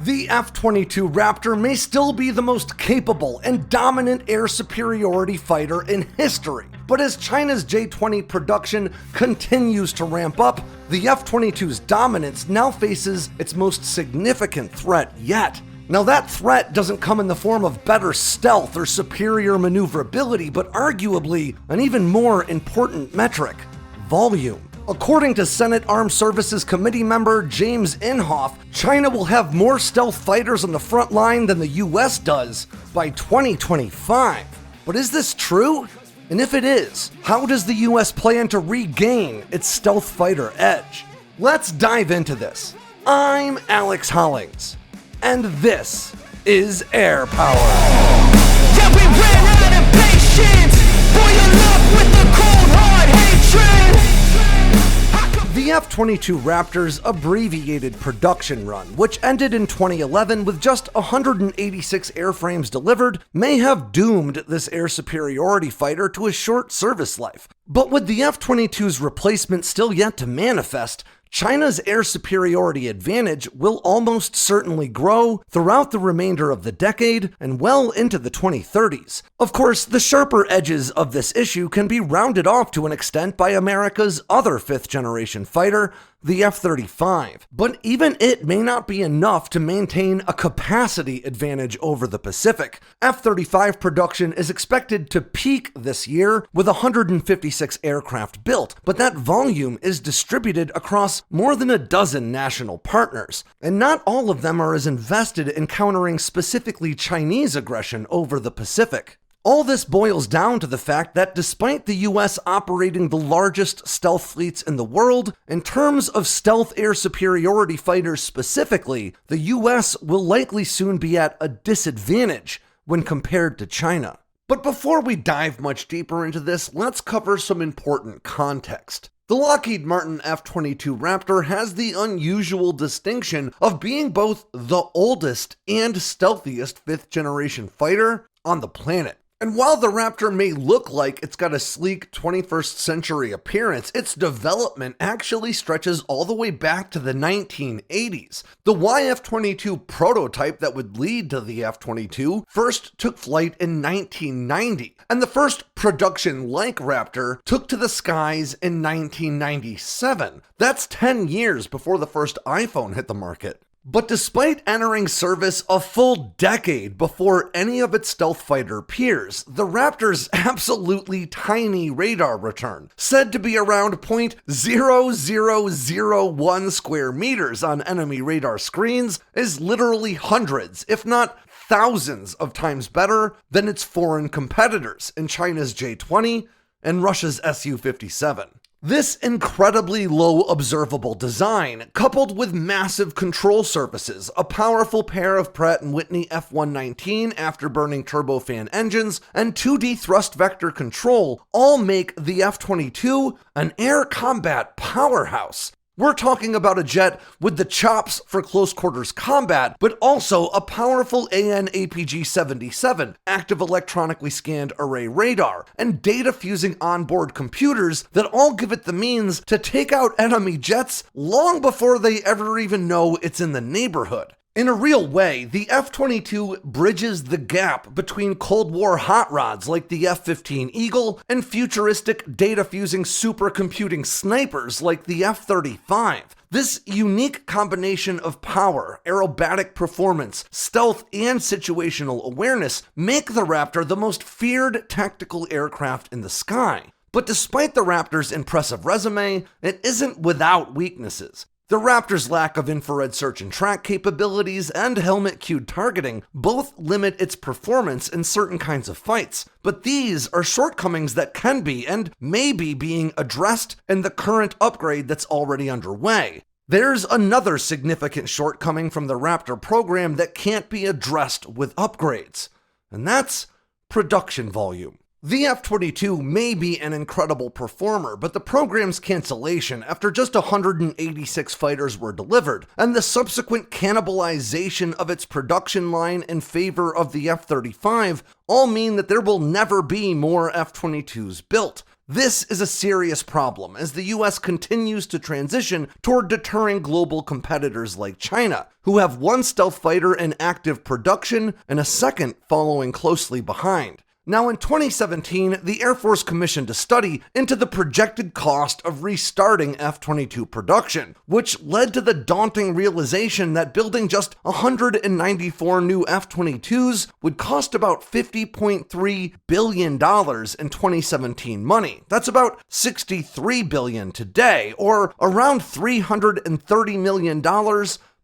The F-22 Raptor may still be the most capable and dominant air superiority fighter in history, but as China's J-20 production continues to ramp up, the F-22's dominance now faces its most significant threat yet. Now that threat doesn't come in the form of better stealth or superior maneuverability, but arguably an even more important metric: volume. According to Senate Armed Services Committee member James Inhofe, China will have more stealth fighters on the front line than the US does by 2025. But is this true? And if it is, how does the US plan to regain its stealth fighter edge? Let's dive into this. I'm Alex Hollings, and this is Air Power. Yeah, we ran out of patience for your love with the cold hard hatred. The F-22 Raptor's abbreviated production run, which ended in 2011 with just 186 airframes delivered, may have doomed this air superiority fighter to a short service life. But with the F-22's replacement still yet to manifest, China's air superiority advantage will almost certainly grow throughout the remainder of the decade and well into the 2030s. Of course, the sharper edges of this issue can be rounded off to an extent by America's other fifth-generation fighter, the F-35. But even it may not be enough to maintain a capacity advantage over the Pacific. F-35 production is expected to peak this year with 156 aircraft built, but that volume is distributed across more than a dozen national partners, and not all of them are as invested in countering specifically Chinese aggression over the Pacific. All this boils down to the fact that despite the US operating the largest stealth fleets in the world, in terms of stealth air superiority fighters specifically, the US will likely soon be at a disadvantage when compared to China. But before we dive much deeper into this, let's cover some important context. The Lockheed Martin F-22 Raptor has the unusual distinction of being both the oldest and stealthiest fifth-generation fighter on the planet. And while the Raptor may look like it's got a sleek 21st century appearance, its development actually stretches all the way back to the 1980s. The YF-22 prototype that would lead to the F-22 first took flight in 1990, and the first production-like Raptor took to the skies in 1997. That's 10 years before the first iPhone hit the market. But despite entering service a full decade before any of its stealth fighter peers, the Raptor's absolutely tiny radar return, said to be around 0.0001 square meters on enemy radar screens, is literally hundreds, if not thousands of times better than its foreign competitors in China's J-20 and Russia's Su-57. This incredibly low observable design, coupled with massive control surfaces, a powerful pair of Pratt & Whitney F-119 afterburning turbofan engines, and 2D thrust vector control all make the F-22 an air combat powerhouse. We're talking about a jet with the chops for close quarters combat, but also a powerful AN/APG-77 active electronically scanned array radar, and data-fusing onboard computers that all give it the means to take out enemy jets long before they ever even know it's in the neighborhood. In a real way, the F-22 bridges the gap between Cold War hot rods like the F-15 Eagle and futuristic data-fusing supercomputing snipers like the F-35. This unique combination of power, aerobatic performance, stealth, and situational awareness make the Raptor the most feared tactical aircraft in the sky. But despite the Raptor's impressive resume, it isn't without weaknesses. The Raptor's lack of infrared search and track capabilities and helmet-cued targeting both limit its performance in certain kinds of fights, but these are shortcomings that can be and may be being addressed in the current upgrade that's already underway. There's another significant shortcoming from the Raptor program that can't be addressed with upgrades, and that's production volume. The F-22 may be an incredible performer, but the program's cancellation after just 186 fighters were delivered, and the subsequent cannibalization of its production line in favor of the F-35 all mean that there will never be more F-22s built. This is a serious problem as the US continues to transition toward deterring global competitors like China, who have one stealth fighter in active production and a second following closely behind. Now, in 2017, the Air Force commissioned a study into the projected cost of restarting F-22 production, which led to the daunting realization that building just 194 new F-22s would cost about $50.3 billion in 2017 money. That's about $63 billion today, or around $330 million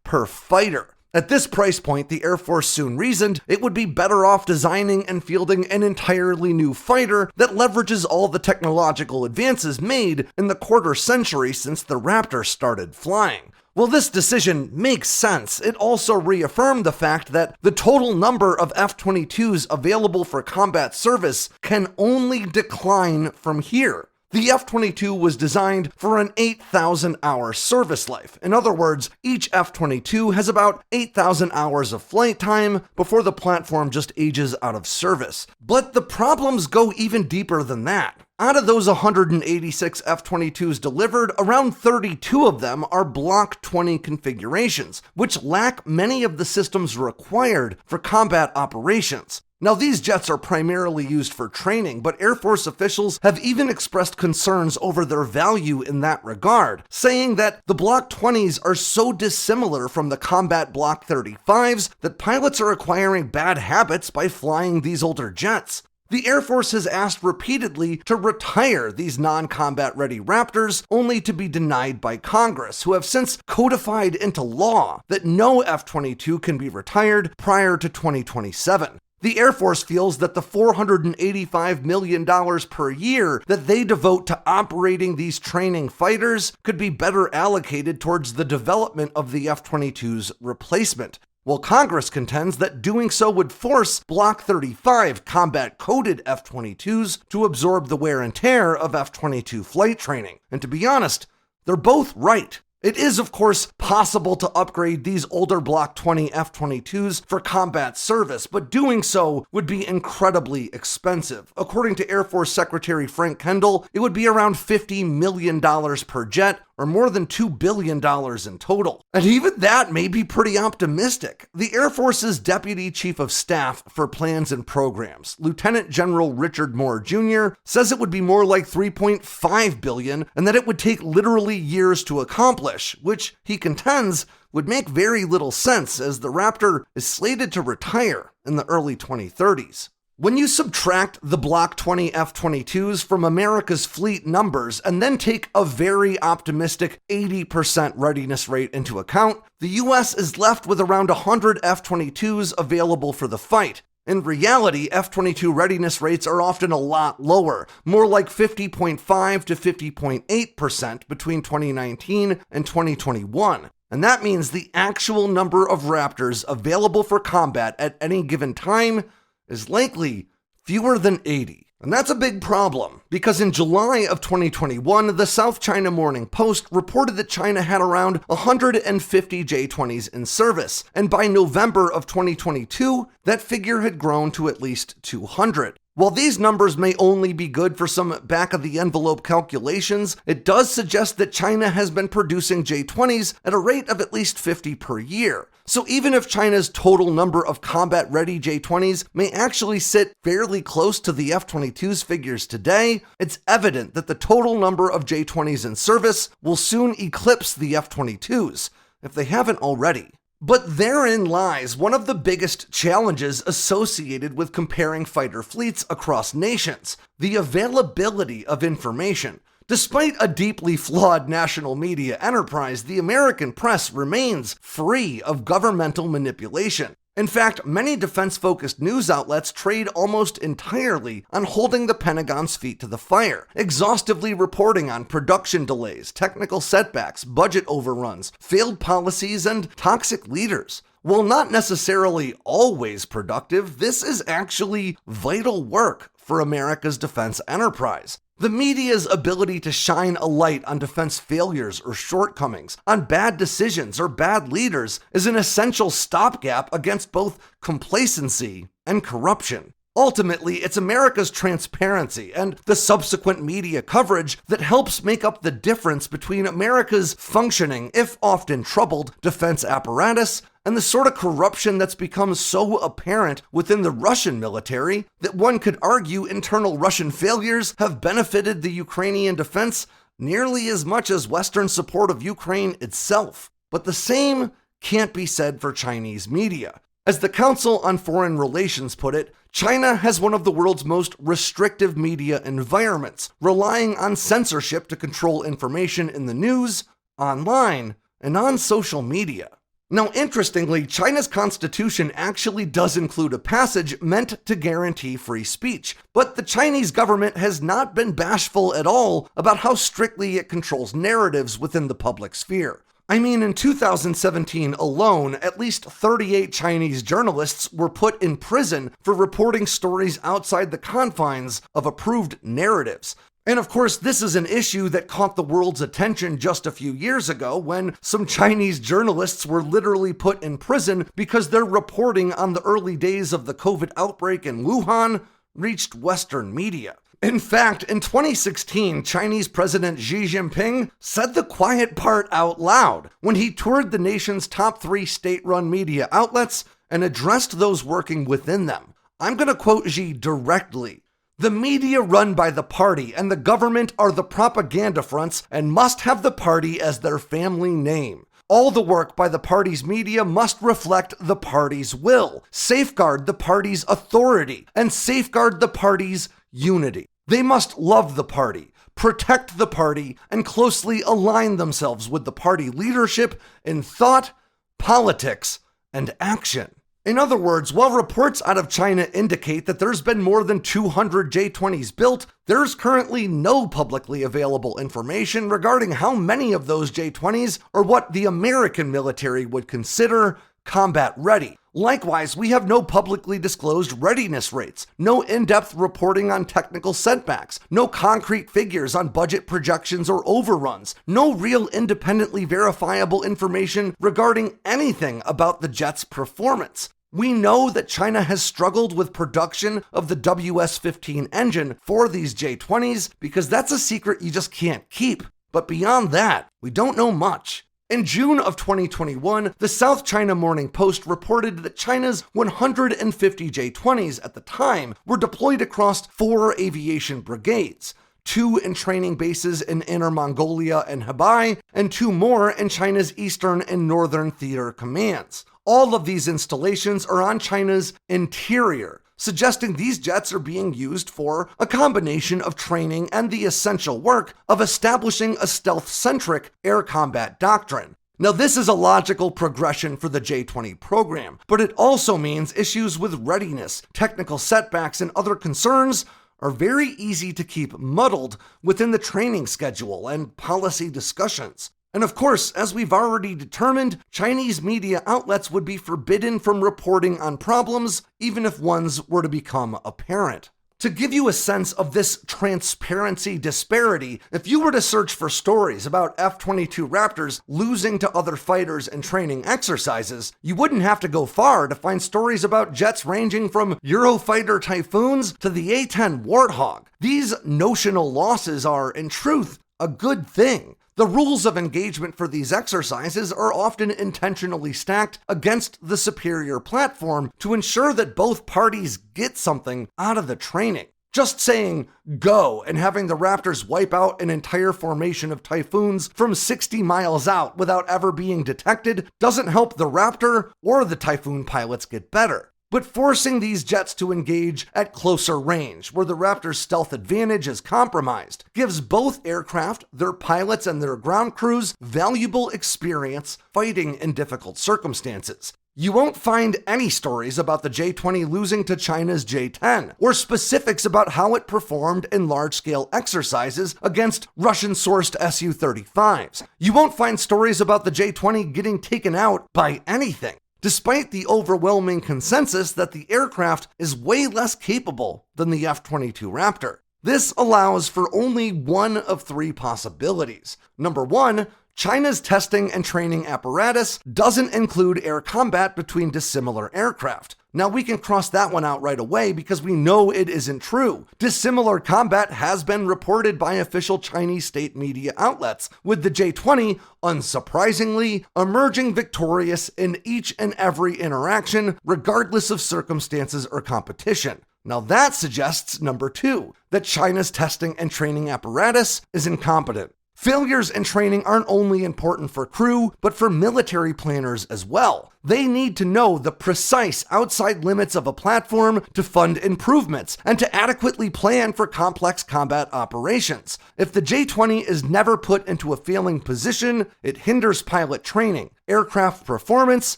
per fighter. At this price point, the Air Force soon reasoned it would be better off designing and fielding an entirely new fighter that leverages all the technological advances made in the quarter century since the Raptor started flying. While this decision makes sense, it also reaffirmed the fact that the total number of F-22s available for combat service can only decline from here. The F-22 was designed for an 8,000-hour service life. In other words, each F-22 has about 8,000 hours of flight time before the platform just ages out of service. But the problems go even deeper than that. Out of those 186 F-22s delivered, around 32 of them are Block 20 configurations, which lack many of the systems required for combat operations. Now, these jets are primarily used for training, but Air Force officials have even expressed concerns over their value in that regard, saying that the Block 20s are so dissimilar from the combat Block 35s that pilots are acquiring bad habits by flying these older jets. The Air Force has asked repeatedly to retire these non-combat ready Raptors, only to be denied by Congress, who have since codified into law that no F-22 can be retired prior to 2027. The Air Force feels that the $485 million per year that they devote to operating these training fighters could be better allocated towards the development of the F-22's replacement, while Congress contends that doing so would force Block 35 combat-coded F-22s to absorb the wear and tear of F-22 flight training. And to be honest, they're both right. It is, of course, possible to upgrade these older Block 20 F-22s for combat service, but doing so would be incredibly expensive. According to Air Force Secretary Frank Kendall, it would be around $50 million per jet, or more than $2 billion in total. And even that may be pretty optimistic. The Air Force's Deputy Chief of Staff for Plans and Programs, Lieutenant General Richard Moore Jr., says it would be more like $3.5 billion and that it would take literally years to accomplish, which he contends would make very little sense as the Raptor is slated to retire in the early 2030s. When you subtract the Block 20 F-22s from America's fleet numbers and then take a very optimistic 80% readiness rate into account, the US is left with around 100 F-22s available for the fight. In reality, F-22 readiness rates are often a lot lower, more like 50.5 to 50.8% between 2019 and 2021. And that means the actual number of Raptors available for combat at any given time is likely fewer than 80. And that's a big problem, because in July of 2021, the South China Morning Post reported that China had around 150 J-20s in service, and by November of 2022, that figure had grown to at least 200. While these numbers may only be good for some back-of-the-envelope calculations, it does suggest that China has been producing J-20s at a rate of at least 50 per year. So even if China's total number of combat-ready J-20s may actually sit fairly close to the F-22's figures today, it's evident that the total number of J-20s in service will soon eclipse the F-22's, if they haven't already. But therein lies one of the biggest challenges associated with comparing fighter fleets across nations: the availability of information. Despite a deeply flawed national media enterprise, the American press remains free of governmental manipulation. In fact, many defense-focused news outlets trade almost entirely on holding the Pentagon's feet to the fire, exhaustively reporting on production delays, technical setbacks, budget overruns, failed policies, and toxic leaders. While not necessarily always productive, this is actually vital work for America's defense enterprise. The media's ability to shine a light on defense failures or shortcomings, on bad decisions or bad leaders, is an essential stopgap against both complacency and corruption. Ultimately, it's America's transparency and the subsequent media coverage that helps make up the difference between America's functioning, if often troubled, defense apparatus and the sort of corruption that's become so apparent within the Russian military that one could argue internal Russian failures have benefited the Ukrainian defense nearly as much as Western support of Ukraine itself. But the same can't be said for Chinese media. As the Council on Foreign Relations put it, China has one of the world's most restrictive media environments, relying on censorship to control information in the news, online, and on social media. Now, interestingly, China's constitution actually does include a passage meant to guarantee free speech, but the Chinese government has not been bashful at all about how strictly it controls narratives within the public sphere. I mean, in 2017 alone, at least 38 Chinese journalists were put in prison for reporting stories outside the confines of approved narratives. And of course, this is an issue that caught the world's attention just a few years ago when some Chinese journalists were literally put in prison because their reporting on the early days of the COVID outbreak in Wuhan reached Western media. In fact, in 2016, Chinese President Xi Jinping said the quiet part out loud when he toured the nation's top 3 state-run media outlets and addressed those working within them. I'm going to quote Xi directly. "The media run by the party and the government are the propaganda fronts and must have the party as their family name. All the work by the party's media must reflect the party's will, safeguard the party's authority, and safeguard the party's unity. They must love the party, protect the party, and closely align themselves with the party leadership in thought, politics, and action." In other words, while reports out of China indicate that there's been more than 200 J-20s built, there's currently no publicly available information regarding how many of those J-20s are what the American military would consider combat ready. Likewise, we have no publicly disclosed readiness rates, no in-depth reporting on technical setbacks, no concrete figures on budget projections or overruns, no real independently verifiable information regarding anything about the jet's performance. We know that China has struggled with production of the WS-15 engine for these J-20s because that's a secret you just can't keep. But beyond that, we don't know much. In June of 2021, the South China Morning Post reported that China's 150 J-20s at the time were deployed across 4 aviation brigades, 2 in training bases in Inner Mongolia and Hebei, and 2 more in China's Eastern and Northern Theater Commands. All of these installations are on China's interior, suggesting these jets are being used for a combination of training and the essential work of establishing a stealth-centric air combat doctrine. Now, this is a logical progression for the J-20 program, but it also means issues with readiness, technical setbacks, and other concerns are very easy to keep muddled within the training schedule and policy discussions. And of course, as we've already determined, Chinese media outlets would be forbidden from reporting on problems, even if ones were to become apparent. To give you a sense of this transparency disparity, if you were to search for stories about F-22 Raptors losing to other fighters in training exercises, you wouldn't have to go far to find stories about jets ranging from Eurofighter Typhoons to the A-10 Warthog. These notional losses are, in truth, a good thing. The rules of engagement for these exercises are often intentionally stacked against the superior platform to ensure that both parties get something out of the training. Just saying go and having the Raptors wipe out an entire formation of Typhoons from 60 miles out without ever being detected doesn't help the Raptor or the Typhoon pilots get better. But forcing these jets to engage at closer range, where the Raptor's stealth advantage is compromised, gives both aircraft, their pilots, and their ground crews valuable experience fighting in difficult circumstances. You won't find any stories about the J-20 losing to China's J-10, or specifics about how it performed in large-scale exercises against Russian-sourced Su-35s. You won't find stories about the J-20 getting taken out by anything. despite the overwhelming consensus that the aircraft is way less capable than the F-22 Raptor. This allows for only one of three possibilities. Number one, China's testing and training apparatus doesn't include air combat between dissimilar aircraft. Now we can cross that one out right away because we know it isn't true. Dissimilar combat has been reported by official Chinese state media outlets, with the J-20, unsurprisingly, emerging victorious in each and every interaction, regardless of circumstances or competition. Now that suggests, number two, that China's testing and training apparatus is incompetent. Failures in training aren't only important for crew, but for military planners as well. They need to know the precise outside limits of a platform to fund improvements and to adequately plan for complex combat operations. If the J-20 is never put into a failing position, it hinders pilot training, aircraft performance,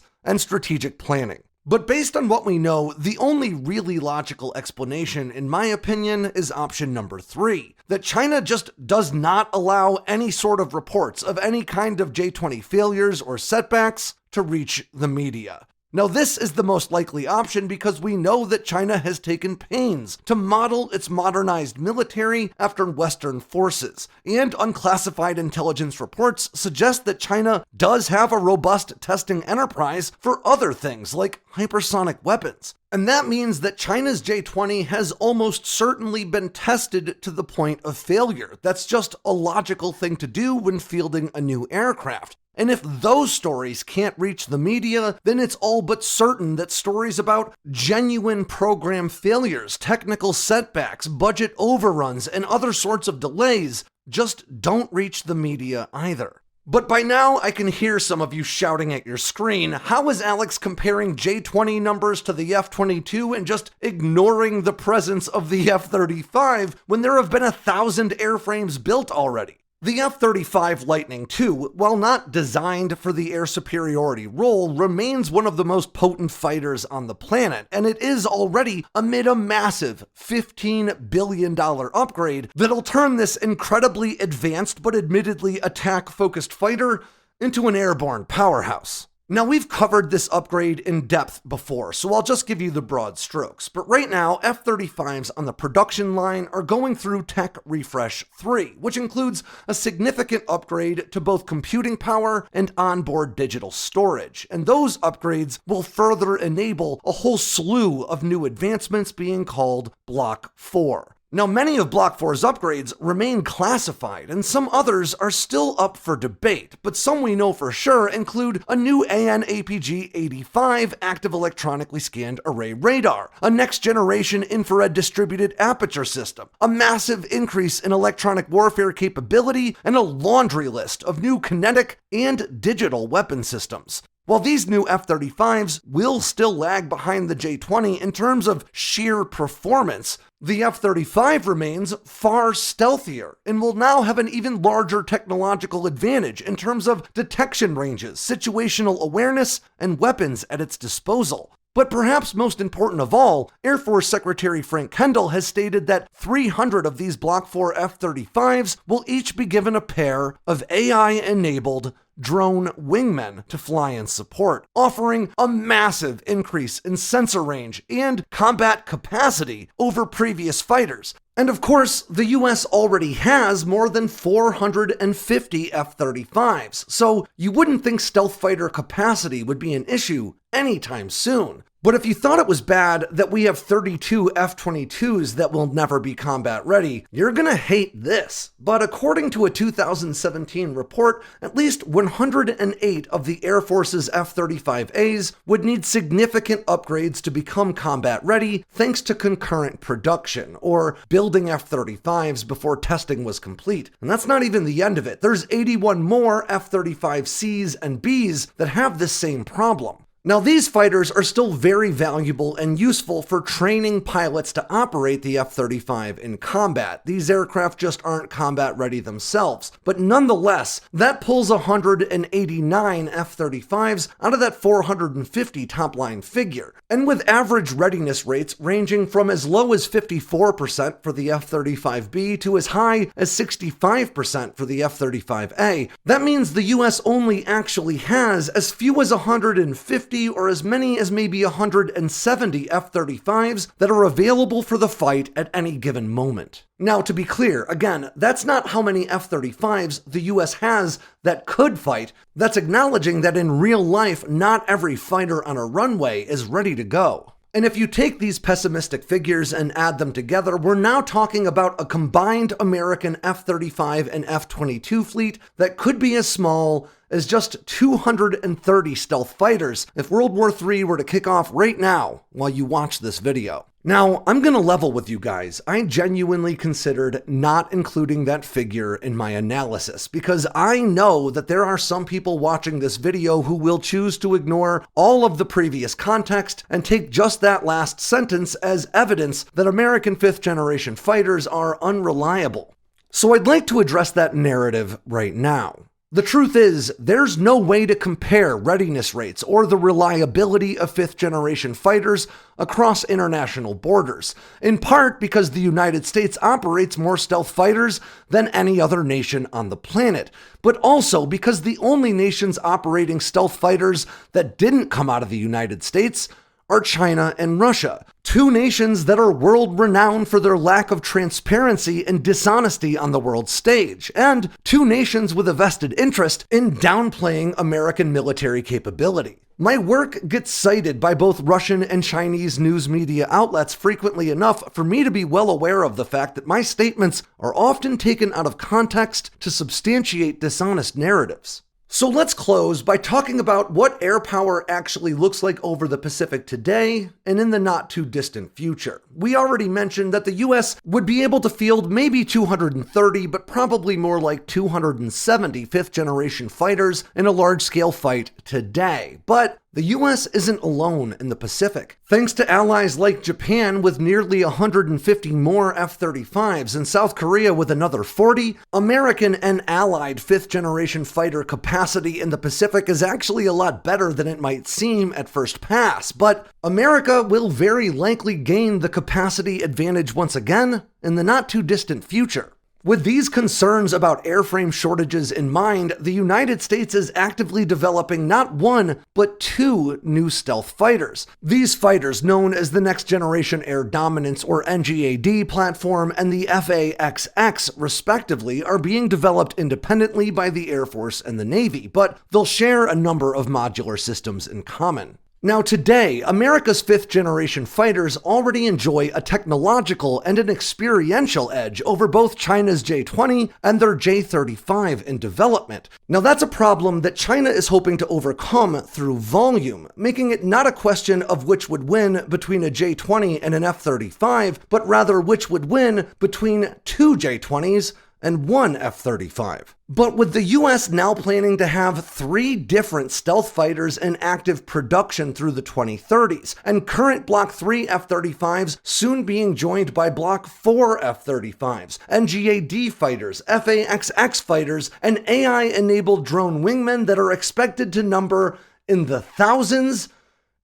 and strategic planning. But based on what we know, the only really logical explanation, in my opinion, is option number three, that China just does not allow any sort of reports of any kind of J-20 failures or setbacks to reach the media. Now, this is the most likely option because we know that China has taken pains to model its modernized military after Western forces, and unclassified intelligence reports suggest that China does have a robust testing enterprise for other things like hypersonic weapons. And that means that China's J-20 has almost certainly been tested to the point of failure. That's just a logical thing to do when fielding a new aircraft. And if those stories can't reach the media, then it's all but certain that stories about genuine program failures, technical setbacks, budget overruns, and other sorts of delays just don't reach the media either. But by now, I can hear some of you shouting at your screen, how is Alex comparing J-20 numbers to the F-22 and just ignoring the presence of the F-35 when there have been 1,000 airframes built already? The F-35 Lightning II, while not designed for the air superiority role, remains one of the most potent fighters on the planet, and it is already amid a massive $15 billion upgrade that'll turn this incredibly advanced but admittedly attack-focused fighter into an airborne powerhouse. Now, we've covered this upgrade in depth before, so I'll just give you the broad strokes. But right now, F-35s on the production line are going through Tech Refresh 3, which includes a significant upgrade to both computing power and onboard digital storage. And those upgrades will further enable a whole slew of new advancements being called Block 4. Now, many of Block 4's upgrades remain classified, and some others are still up for debate, but some we know for sure include a new AN/APG-85 active electronically scanned array radar, a next-generation infrared distributed aperture system, a massive increase in electronic warfare capability, and a laundry list of new kinetic and digital weapon systems. While these new F-35s will still lag behind the J-20 in terms of sheer performance, the F-35 remains far stealthier and will now have an even larger technological advantage in terms of detection ranges, situational awareness, and weapons at its disposal. But perhaps most important of all, Air Force Secretary Frank Kendall has stated that 300 of these Block 4 F-35s will each be given a pair of AI-enabled drone wingmen to fly and support, offering a massive increase in sensor range and combat capacity over previous fighters. And of course, the US already has more than 450 F-35s, so you wouldn't think stealth fighter capacity would be an issue anytime soon. But if you thought it was bad that we have 32 F-22s that will never be combat ready, you're gonna hate this. But according to a 2017 report, at least 108 of the Air Force's F-35As would need significant upgrades to become combat ready thanks to concurrent production, or building F-35s before testing was complete. And that's not even the end of it. There's 81 more F-35Cs and Bs that have this same problem. Now, these fighters are still very valuable and useful for training pilots to operate the F-35 in combat. These aircraft just aren't combat ready themselves. But nonetheless, that pulls 189 F-35s out of that 450 top-line figure. And with average readiness rates ranging from as low as 54% for the F-35B to as high as 65% for the F-35A, that means the US only actually has as few as 150 50 or as many as maybe 170 F-35s that are available for the fight at any given moment. Now, to be clear, again, that's not how many F-35s the US has that could fight. That's acknowledging that in real life, not every fighter on a runway is ready to go. And if you take these pessimistic figures and add them together, we're now talking about a combined American F-35 and F-22 fleet that could be as small as just 230 stealth fighters if World War III were to kick off right now while you watch this video. Now, I'm gonna level with you guys. I genuinely considered not including that figure in my analysis because I know that there are some people watching this video who will choose to ignore all of the previous context and take just that last sentence as evidence that American 5th generation fighters are unreliable. So I'd like to address that narrative right now. The truth is, there's no way to compare readiness rates or the reliability of 5th generation fighters across international borders, in part because the United States operates more stealth fighters than any other nation on the planet, but also because the only nations operating stealth fighters that didn't come out of the United States are China and Russia, two nations that are world-renowned for their lack of transparency and dishonesty on the world stage, and two nations with a vested interest in downplaying American military capability. My work gets cited by both Russian and Chinese news media outlets frequently enough for me to be well aware of the fact that my statements are often taken out of context to substantiate dishonest narratives. So let's close by talking about what air power actually looks like over the Pacific today and in the not too distant future. We already mentioned that the US would be able to field maybe 230, but probably more like 270 5th generation fighters in a large scale fight today. But the US isn't alone in the Pacific. Thanks to allies like Japan with nearly 150 more F-35s and South Korea with another 40, American and allied 5th generation fighter capacity in the Pacific is actually a lot better than it might seem at first pass. But America will very likely gain the capacity advantage once again in the not too distant future. With these concerns about airframe shortages in mind, the United States is actively developing not one, but two new stealth fighters. These fighters, known as the Next Generation Air Dominance or NGAD platform and the F/A-XX respectively, are being developed independently by the Air Force and the Navy, but they'll share a number of modular systems in common. Now today, America's 5th generation fighters already enjoy a technological and an experiential edge over both China's J-20 and their J-35 in development. Now that's a problem that China is hoping to overcome through volume, making it not a question of which would win between a J-20 and an F-35, but rather which would win between two J-20s and one F-35. But with the US now planning to have 3 different stealth fighters in active production through the 2030s, and current Block 3 F-35s soon being joined by Block 4 F-35s, NGAD fighters, F/A-XX fighters, and AI-enabled drone wingmen that are expected to number in the thousands,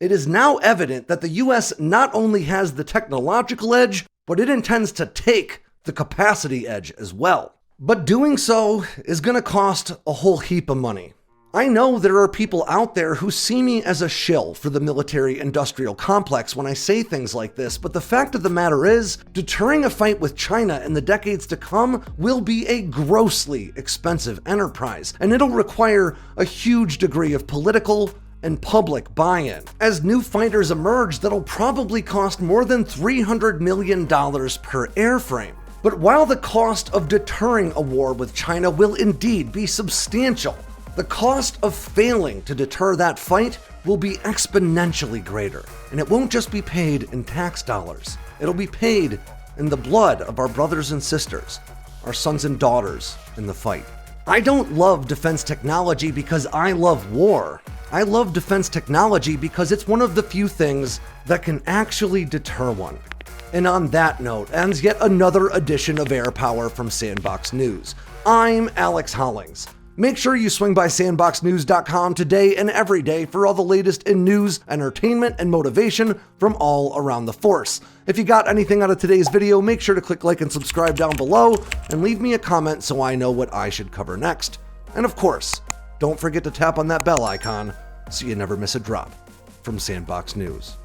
it is now evident that the US not only has the technological edge, but it intends to take the capacity edge as well. But doing so is going to cost a whole heap of money. I know there are people out there who see me as a shill for the military-industrial complex when I say things like this, but the fact of the matter is, deterring a fight with China in the decades to come will be a grossly expensive enterprise, and it'll require a huge degree of political and public buy-in. As new fighters emerge, that'll probably cost more than $300 million per airframe. But while the cost of deterring a war with China will indeed be substantial, the cost of failing to deter that fight will be exponentially greater. And it won't just be paid in tax dollars. It'll be paid in the blood of our brothers and sisters, our sons and daughters in the fight. I don't love defense technology because I love war. I love defense technology because it's one of the few things that can actually deter one. And on that note ends yet another edition of Air Power from Sandboxx News. I'm Alex Hollings. Make sure you swing by sandboxnews.com today and every day for all the latest in news, entertainment, and motivation from all around the force. If you got anything out of today's video, make sure to click like and subscribe down below and leave me a comment so I know what I should cover next. And of course, don't forget to tap on that bell icon so you never miss a drop. from Sandboxx News.